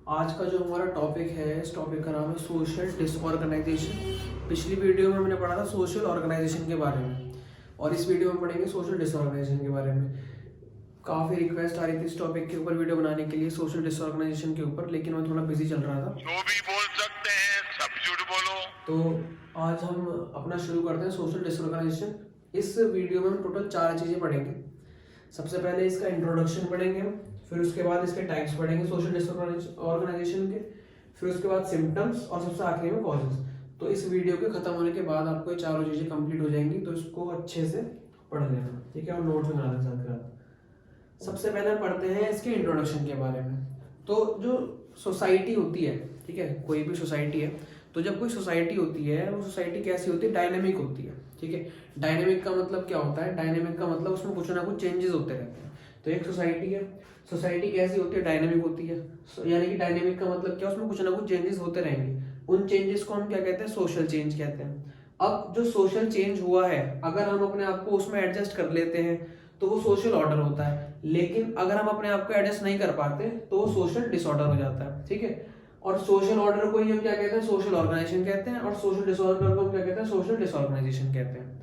आज का जो हमारा टॉपिक है, इस टॉपिक का नाम है सोशल डिसऑर्गेनाइजेशन। पिछली वीडियो में हमने पढ़ा था सोशल ऑर्गेनाइजेशन के बारे में, और इस वीडियो में पढ़ेंगे सोशल डिसऑर्गेनाइजेशन के बारे में। काफ़ी रिक्वेस्ट आ रही थी इस टॉपिक के ऊपर वीडियो बनाने के लिए, सोशल डिसऑर्गेनाइजेशन के ऊपर, लेकिन मैं थोड़ा बिजी चल रहा था। जो भी बोल सकते हैं सब झूठ बोलो। तो आज हम अपना शुरू करते हैं सोशल डिसऑर्गेनाइजेशन। इस वीडियो में हम टोटल 4 चीज़ें पढ़ेंगे। सबसे पहले इसका इंट्रोडक्शन पढ़ेंगे हम, फिर उसके बाद इसके टाइप्स पढ़ेंगे सोशल डिसऑर्गेनाइजेशन के, फिर उसके बाद सिम्टम्स, और सबसे आखिरी में कॉजेज। तो इस वीडियो के खत्म होने के बाद आपको ये चारों चीज़ें कंप्लीट हो जाएंगी, तो इसको अच्छे से पढ़ लेना, ठीक है, और नोट बना लेना साथ साथ। सबसे पहले पढ़ते हैं इसके इंट्रोडक्शन के बारे में। तो जो सोसाइटी होती है, ठीक है, कोई भी सोसाइटी है, तो जब कोई सोसाइटी होती है, वो सोसाइटी कैसी होती है? डायनेमिक होती है, ठीक है। डायनेमिक का मतलब क्या होता है? डायनेमिक का मतलब उसमें कुछ ना कुछ चेंजेस होते रहते हैं। तो एक सोसाइटी है, सोसाइटी कैसी होती है? डायनेमिक होती है। यानी कि डायनेमिक का मतलब क्या? उसमें कुछ ना कुछ चेंजेस होते रहेंगे। उन चेंजेस को हम क्या कहते हैं? सोशल चेंज कहते हैं। अब जो सोशल चेंज हुआ है, अगर हम अपने आप को उसमें एडजस्ट कर लेते हैं तो वो सोशल ऑर्डर होता है, लेकिन अगर हम अपने आप को एडजस्ट नहीं कर पाते तो वो सोशल डिसऑर्डर हो जाता है, ठीक है। और सोशल ऑर्डर को ही हम क्या कहते हैं? सोशल ऑर्गेनाइजेशन कहते हैं, और सोशल डिसऑर्डर को हम क्या कहते हैं? सोशल डिसऑर्गेनाइजेशन कहते हैं।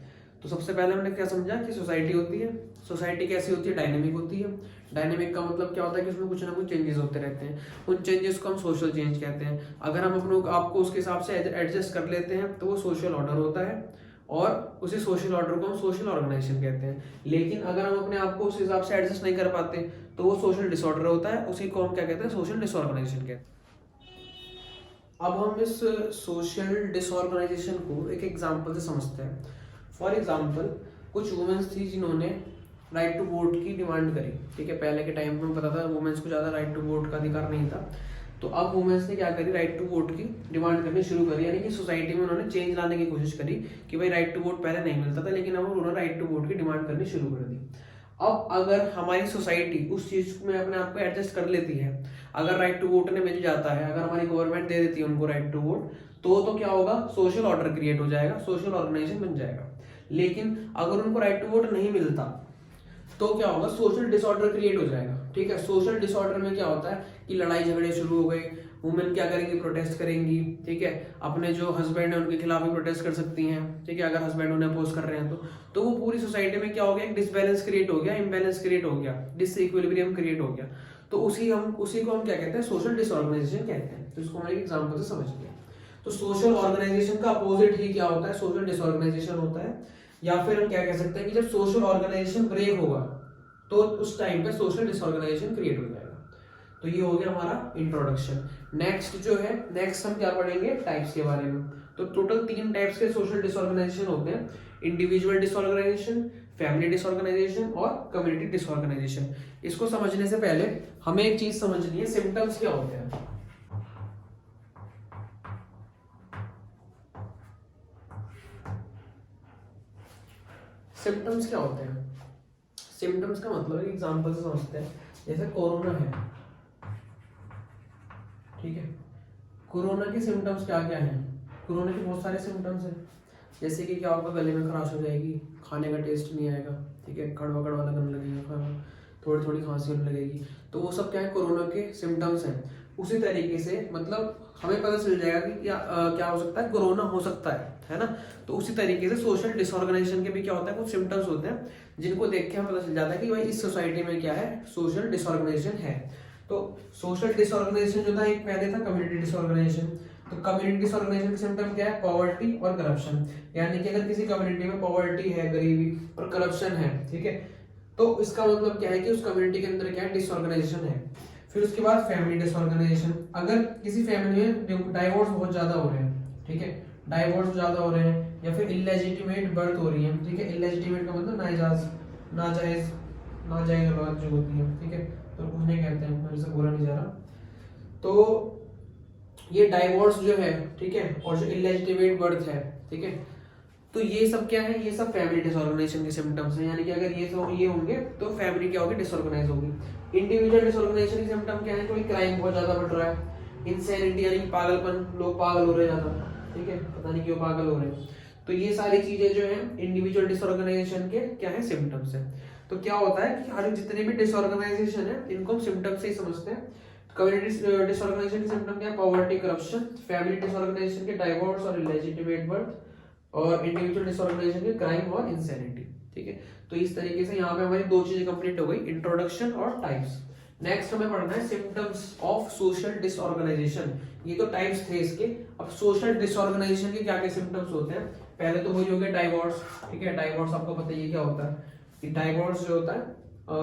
तो सबसे पहले हमने क्या समझा कि सोसाइटी होती है, सोसाइटी कैसी होती है? डायनेमिक होती है। डायनेमिक का मतलब क्या होता है कि उसमें कुछ ना कुछ चेंजेस होते रहते हैं। उन चेंजेस को हम सोशल चेंज कहते हैं। अगर हम अपने आपको उसके हिसाब से एडजस्ट कर लेते हैं तो वो सोशल ऑर्डर होता है, और उसी सोशल ऑर्डर को हम सोशल ऑर्गेनाइजेशन कहते हैं। लेकिन अगर हम अपने आप को उस हिसाब से एडजस्ट नहीं कर पाते तो वो सोशल डिसऑर्डर होता है, उसी को हम क्या कहते हैं? सोशल डिसऑर्गेनाइजेशन कहते हैं। अब हम इस सोशल डिसऑर्गेनाइजेशन को एक एग्जांपल से समझते हैं। फॉर एग्जांपल, कुछ वुमेन्स थी जिन्होंने राइट टू वोट की डिमांड करी, ठीक है। पहले के टाइम में पता था वुमेन्स को ज़्यादा राइट टू वोट का अधिकार नहीं था, तो अब वुमेन्स ने क्या करी? राइट टू वोट की डिमांड करनी शुरू करी। यानी कि सोसाइटी में उन्होंने चेंज लाने की कोशिश करी कि भाई राइट टू वोट पहले नहीं मिलता था, लेकिन अब उन्होंने राइट टू वोट की डिमांड करनी शुरू कर दी। अब अगर हमारी सोसाइटी उस चीज में अपने आप को एडजस्ट कर लेती है, अगर राइट टू वोट ने मिल जाता है, अगर हमारी गवर्नमेंट दे देती है उनको राइट टू वोट, तो क्या होगा? सोशल ऑर्डर क्रिएट हो जाएगा, सोशल ऑर्गेनाइजेशन बन जाएगा। लेकिन अगर उनको राइट टू वोट नहीं मिलता तो क्या होगा? सोशल डिसऑर्डर क्रिएट हो जाएगा, ठीक है। सोशल डिसऑर्डर में क्या होता है कि लड़ाई झगड़े शुरू हो गए। वुमेन क्या करेंगी? प्रोटेस्ट करेंगी, ठीक है। अपने जो हस्बैंड है उनके खिलाफ भी प्रोटेस्ट कर सकती हैं, ठीक है, अगर हस्बैंड उन्हें अपोज कर रहे हैं तो वो पूरी सोसाइटी में क्या हो गया? एक डिसबैलेंस क्रिएट हो गया, इम्बैलेंस क्रिएट हो गया, डिसइक्विलिब्रियम क्रिएट हो गया। तो उसी को हम क्या कहते हैं? सोशल डिसऑर्गेनाइजेशन कहते हैं। तो इसको हम एक एग्जांपल से समझ लिया। तो सोशल ऑर्गेनाइजेशन का अपोजिट ही क्या होता है? सोशल डिसऑर्गेनाइजेशन होता है। या फिर हम क्या कह सकते हैं कि जब सोशल ऑर्गेनाइजेशन ब्रेक होगा तो उस टाइम पे सोशल डिसऑर्गेनाइजेशन क्रिएट हो जाएगा। तो ये हो गया हमारा इंट्रोडक्शन। नेक्स्ट हम क्या पढ़ेंगे? टाइप्स के बारे में। तो टोटल 3 टाइप्स के सोशल डिसऑर्गेनाइजेशन होते हैं: इंडिविजुअल डिसऑर्गेनाइजेशन, फैमिली डिसऑर्गेनाइजेशन और कम्युनिटी डिसऑर्गेनाइजेशन। इसको समझने से पहले हमें एक चीज समझनी है, सिम्टम्स क्या होते हैं। सिम्टम्स क्या होते हैं? सिम्टम्स का मतलब एक एग्जांपल से समझते हैं। जैसे कोरोना है, ठीक है। कोरोना के सिम्टम्स क्या क्या हैं? कोरोना के बहुत सारे सिम्टम्स हैं, जैसे कि क्या होगा? गले में खराश हो जाएगी, खाने का टेस्ट नहीं आएगा, ठीक है, कड़वा कड़वा लगने लगेगा खाना, थोड़ी थोड़ी खांसी होने लगेगी। तो वो सब क्या है? कोरोना के सिम्टम्स हैं। उसी तरीके से मतलब हमें पता चल जाएगा कि क्या हो सकता है? कोरोना हो सकता है ना। तो उसी तरीके से सोशल डिसऑर्गेनाइजेशन के भी क्या होता है? कुछ सिम्टम्स होते हैं जिनको देख के हमें पता चल जाता है कि भाई इस सोसाइटी में क्या है? सोशल डिसऑर्गेनाइजेशन है। तो सोशल डिसऑर्गेनाइजेशन जो था, एक पहले था कम्युनिटी डिसऑर्गेनाइजेशन। तो कम्युनिटी डिसऑर्गेनाइजेशन का सिम्टम क्या है? पॉवर्टी और करप्शन। यानी कि अगर किसी कम्युनिटी में पॉवर्टी है, गरीबी और करप्शन है, ठीक है, तो इसका मतलब क्या है कि उस कम्युनिटी के अंदर क्या है? डिसऑर्गेनाइजेशन है। फिर उसके बाद फैमिली डिसऑर्गेनाइजेशन। अगर किसी फैमिली में डाइवोर्स बहुत ज्यादा हो रहे हैं, ठीक है, डाइवोर्स ज्यादा हो रहे हैं, या फिर इलेजिटिमेट बर्थ हो रही है, ठीक है। इलेजिटिमेट का मतलब नाजायज नाजायज औलाद जो होती है, ठीक है, तो उन्हें कहते हैं, मेरे से बोला नहीं जा रहा। तो ये डाइवोर्स जो है, ठीक है, और जो इलेजिटिमेट बर्थ है, ठीक है, तो ये सब क्या है? ये सब फैमिली डिसऑर्गेनाइजेशन के सिम्टम्स हैं। यानी कि अगर ये होंगे तो फैमिली क्या होगी? डिसऑर्गेनाइज होगी। इंडिविजुअल डिसऑर्गेनाइजेशन के सिम्टम क्या है? कोई क्राइम बहुत ज्यादा बढ़ रहा है, इंसैनिटी यानी पागलपन, लोग पागल हो रहे हैं ज्यादा, ठीक है, पता नहीं क्यों पागल हो रहे हैं। तो ये सारी चीजें जो है इंडिविजुअल डिसऑर्गेनाइजेशन के क्या है? सिम्टम्स है। तो क्या होता है कि हर जितने भी डिसऑर्गेनाइजेशन है इनको हम सिम्टम्स से ही समझते हैं। कम्युनिटी डिसऑर्गेनाइजेशन के सिम्टम क्या है? Poverty, corruption. फैमिली डिसऑर्गेनाइजेशन के डाइवोर्स और इलेजिटिमेट बर्थ। और इंडिविजुअल डिसऑर्गेनाइजेशन के क्राइम और इंसैनिटी। ठीक है, तो इस तरीके से यहाँ पे हमारी 2 चीजें कंप्लीट हो गई, इंट्रोडक्शन और टाइप्स। नेक्स्ट हमें पढ़ना है सिम्टम्स ऑफ सोशल डिसऑर्गेनाइजेशन। ये तो टाइप्स थे इसके। अब सोशल डिसऑर्गेनाइजेशन के क्या क्या सिम्टम्स होते हैं? पहले तो वही हो गया डाइवोर्स। ठीक है, डाइवोर्स आपको पता ही क्या होता है कि डाइवोर्स जो होता है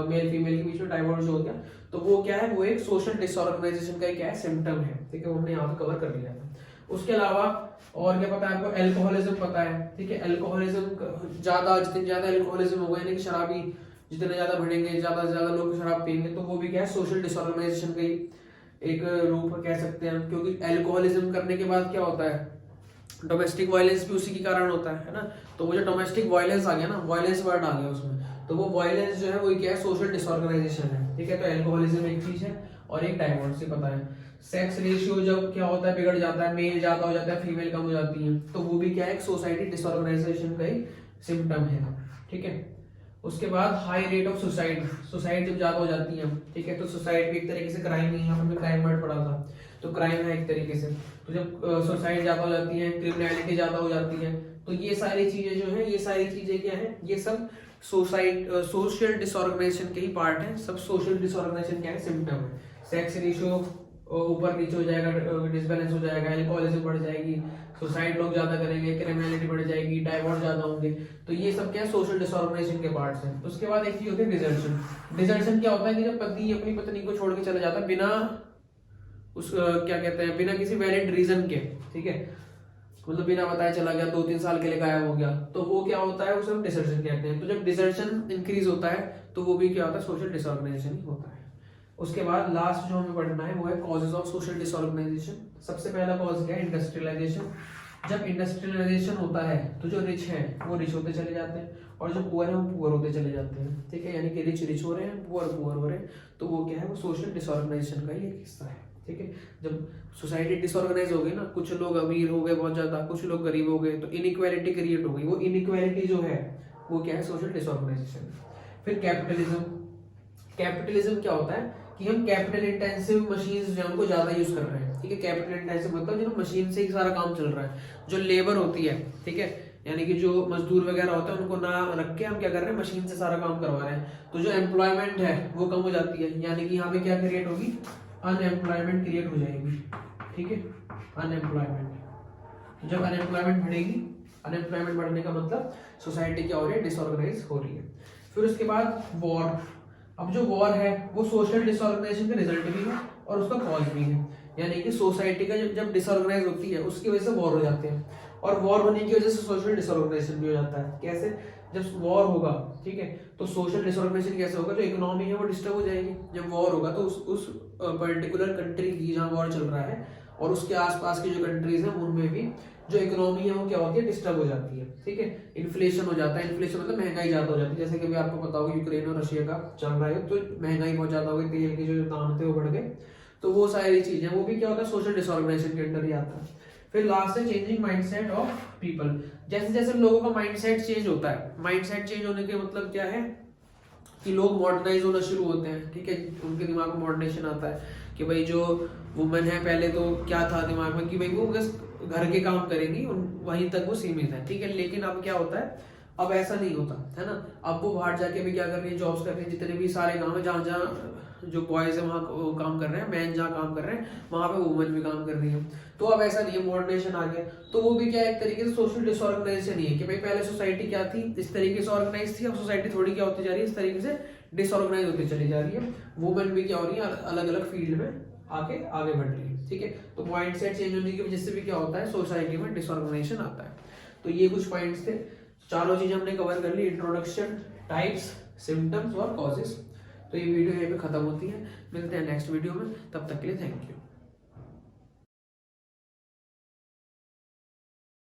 मेल फीमेल के बीच में डाइवोर्स जो होता है, तो वो क्या है? वो एक सोशल डिसऑर्गेनाइजेशन का क्या है? सिम्टम है। ठीक है, वो हमने यहाँ पे कवर कर लिया था। उसके अलावा और क्या पता है आपको? एल्कोहलिज्म पता है। ठीक है, एल्कोहलिज्म ज्यादा, जितने ज्यादा एल्कोहलिज्म होगा यानी कि शराबी जितने ज्यादा बढ़ेंगे, ज्यादा से ज्यादा लोग शराब पियेंगे, तो वो भी क्या है? सोशल डिसऑर्गेनाइजेशन का ही एक रूप कह सकते हैं। क्योंकि एल्कोहलिज्म करने के बाद क्या होता है? डोमेस्टिक वायलेंस भी उसी के कारण होता है ना। तो वो जो डोमेस्टिक वायलेंस आ गया ना, वायलेंस वर्ड आ गया उसमें, तो वो वायलेंस जो है वो क्या है? सोशल डिसऑर्गेनाइजेशन है। ठीक है, तो एल्कोहलिज्म एक चीज है और एक डाइवोर्स, पता है। सेक्स रेशियो जब क्या होता है? बिगड़ जाता है, मेल ज्यादा हो जाता है, फीमेल कम हो जाती है, तो वो भी क्या है? एक सोसाइटी डिसऑर्गेनाइजेशन का ही सिम्टम है। ठीक है, उसके बाद high rate of suicide. Suicide जब ज्यादा हो जाती है, ठीक है, तो सुसाइड भी एक तरीके से क्राइम ही है। हमने क्राइम वर्ड पढ़ा था, तो क्राइम है एक तरीके से। तो जब सुसाइड ज्यादा हो जाती है, क्रिमिनलिटी ज्यादा हो जाती है, तो ये सारी चीजें जो है, ये सारी चीजें क्या है? ये सब सोशल डिसऑर्गेनाइजेशन के ही पार्ट है। सब सोशल डिसऑर्गेनाइजेशन क्या है? सिम्टम है। सेक्स रेशियो ऊपर नीचे हो जाएगा, डिसबैलेंस हो जाएगा, एल्कोहलिज्म बढ़ जाएगी, सुसाइड लोग ज्यादा करेंगे, क्रिमिनलिटी बढ़ जाएगी, डाइवोर्स ज्यादा होंगे, तो ये सब क्या है? सोशल डिसऑर्गेनाइजेशन के पार्ट्स हैं। उसके बाद एक चीज होती है डिजर्शन। डिजर्शन क्या होता है कि जब पति अपनी पत्नी को छोड़ के चला जाता है बिना उस क्या कहते हैं? बिना किसी वैलिड रीजन के। ठीक है, मतलब बिना बताए चला गया, 2-3 साल के लिए गायब हो गया, तो वो क्या होता है? उसे हम डिसर्शन कहते हैं। तो जब डिसर्शन इंक्रीज होता है तो वो भी क्या होता है? सोशल डिसऑर्गेनाइजेशन ही होता है। उसके बाद लास्ट जो हमें पढ़ना है वो है कॉजेज ऑफ सोशल डिसऑर्गेनाइजेशन। सबसे पहला कॉज क्या है? इंडस्ट्रियलाइजेशन। जब इंडस्ट्रियलाइजेशन होता है तो जो रिच है वो रिच होते चले जाते हैं और जो पुअर है वो पुअर होते चले जाते हैं। ठीक है, यानी कि रिच रिच हो रहे हैं, पुअर पुअर हो रहे हैं, तो वो क्या है? वो सोशल डिसऑर्गेनाइजेशन का ही एक हिस्सा है। ठीक है, जब सोसाइटी डिसऑर्गेनाइज हो गई ना, कुछ लोग अमीर हो गए बहुत ज्यादा, कुछ लोग गरीब हो गए, तो इनइक्वालिटी क्रिएट हो गई। वो इनइक्वालिटी जो है वो क्या है? Social disorganisation. फिर कैपिटलिज्म। कैपिटलिज्म क्या होता है कि हम कैपिटल इंटेंसिव मशीन्स जो है उनको ज्यादा यूज कर रहे हैं। ठीक है, कैपिटल इंटेंसिव मतलब जो मशीन से ही सारा काम चल रहा है। जो लेबर होती है, ठीक है, यानी कि जो मजदूर वगैरह होता है उनको ना रख के हम क्या कर रहे हैं? मशीन से सारा काम करवा रहे हैं। तो जो एम्प्लॉयमेंट है वो कम हो जाती है, यानी कि यहाँ पे क्या क्रिएट होगी? अनएम्प्लॉयमेंट क्रिएट हो जाएगी। ठीक है, अनएम्प्लॉयमेंट। जब अनएम्प्लॉयमेंट बढ़ेगी, अनएम्प्लॉयमेंट बढ़ने का मतलब सोसाइटी क्या हो रही है? डिसऑर्गेनाइज हो रही है। फिर उसके बाद वॉर। अब जो वॉर है वो सोशल डिसऑर्गेनाइजेशन का रिजल्ट भी है और उसका कॉज भी है। यानी कि सोसाइटी का जब डिसऑर्गेनाइज होती है उसकी वजह से वॉर हो जाते हैं, और वॉर होने की वजह से सोशल डिसऑर्गेनाइजेशन भी हो जाता है। कैसे? जब वॉर होगा, ठीक है, तो सोशल डिसऑर्गेनाइजेशन कैसे होगा? जो इकोनॉमी है वो डिस्टर्ब हो जाएगी। जब वॉर होगा तो उस पर्टिकुलर कंट्री की जहाँ वॉर चल रहा है और उसके आसपास की जो कंट्रीज हैं उनमें भी जो इकोनॉमी है वो क्या होती है? डिस्टर्ब हो जाती है। ठीक है, इन्फ्लेशन हो जाता है। इन्फ्लेशन मतलब महंगाई ज्यादा हो जाती है। जैसे कि अभी आपको पता होगा यूक्रेन और रशिया का चल रहा है, तो महंगाई बहुत ज्यादा हो गई, तेल के जो दाम थे वो बढ़ गए, तो वो सारी चीजें वो भी क्या होता है? सोशल डिसऑर्गेनाइजेशन के अंडर ही आता है। फिर लास्ट है चेंजिंग माइंडसेट ऑफ पीपल। जैसे जैसे लोगों का माइंडसेट चेंज होता है, माइंडसेट चेंज होने के मतलब क्या है कि लोग मॉडर्नाइज होना शुरू होते हैं। ठीक है, उनके दिमाग में मॉडर्नेशन आता है कि भाई जो वुमेन है, पहले तो क्या था दिमाग में कि भाई वो बस घर के काम करेंगी, वहीं तक वो सीमित है। ठीक है, लेकिन अब क्या होता है? अब ऐसा नहीं होता है ना। अब वो बाहर जाके भी क्या कर रही है? जॉब्स कर रही है। जितने भी सारे काम है, जहाँ जहाँ जो बॉयज है वहाँ काम कर रहे हैं, मैन जहाँ काम कर रहे हैं वहाँ पे वुमेन भी काम कर रही है। तो अब ऐसा नहीं है, मॉडर्नेशन आ गया, तो वो भी क्या एक तरीके से सोशल डिसऑर्गेनाइजेशन ही है कि भाई पहले सोसाइटी क्या थी? इस तरीके से ऑर्गेनाइज थी, अब सोसाइटी थोड़ी क्या होती जा रही है? इस तरीके से डिसऑर्गेनाइज होती चली जा रही है। वुमेन भी क्या हो रही है? अलग अलग फील्ड में आगे आगे बढ़ रही है। ठीक है, तो माइंडसेट चेंज होने की वजह से भी क्या होता है? सोसाइटी में डिसऑर्गेनाइजेशन आता है। तो ये कुछ पॉइंट्स थे, चारों चीजें हमने कवर कर ली, इंट्रोडक्शन, टाइप्स, सिम्टम्स और कॉजेस। तो ये वीडियो यहीं पे खत्म होती है, मिलते हैं नेक्स्ट वीडियो में, तब तक के लिए थैंक यू।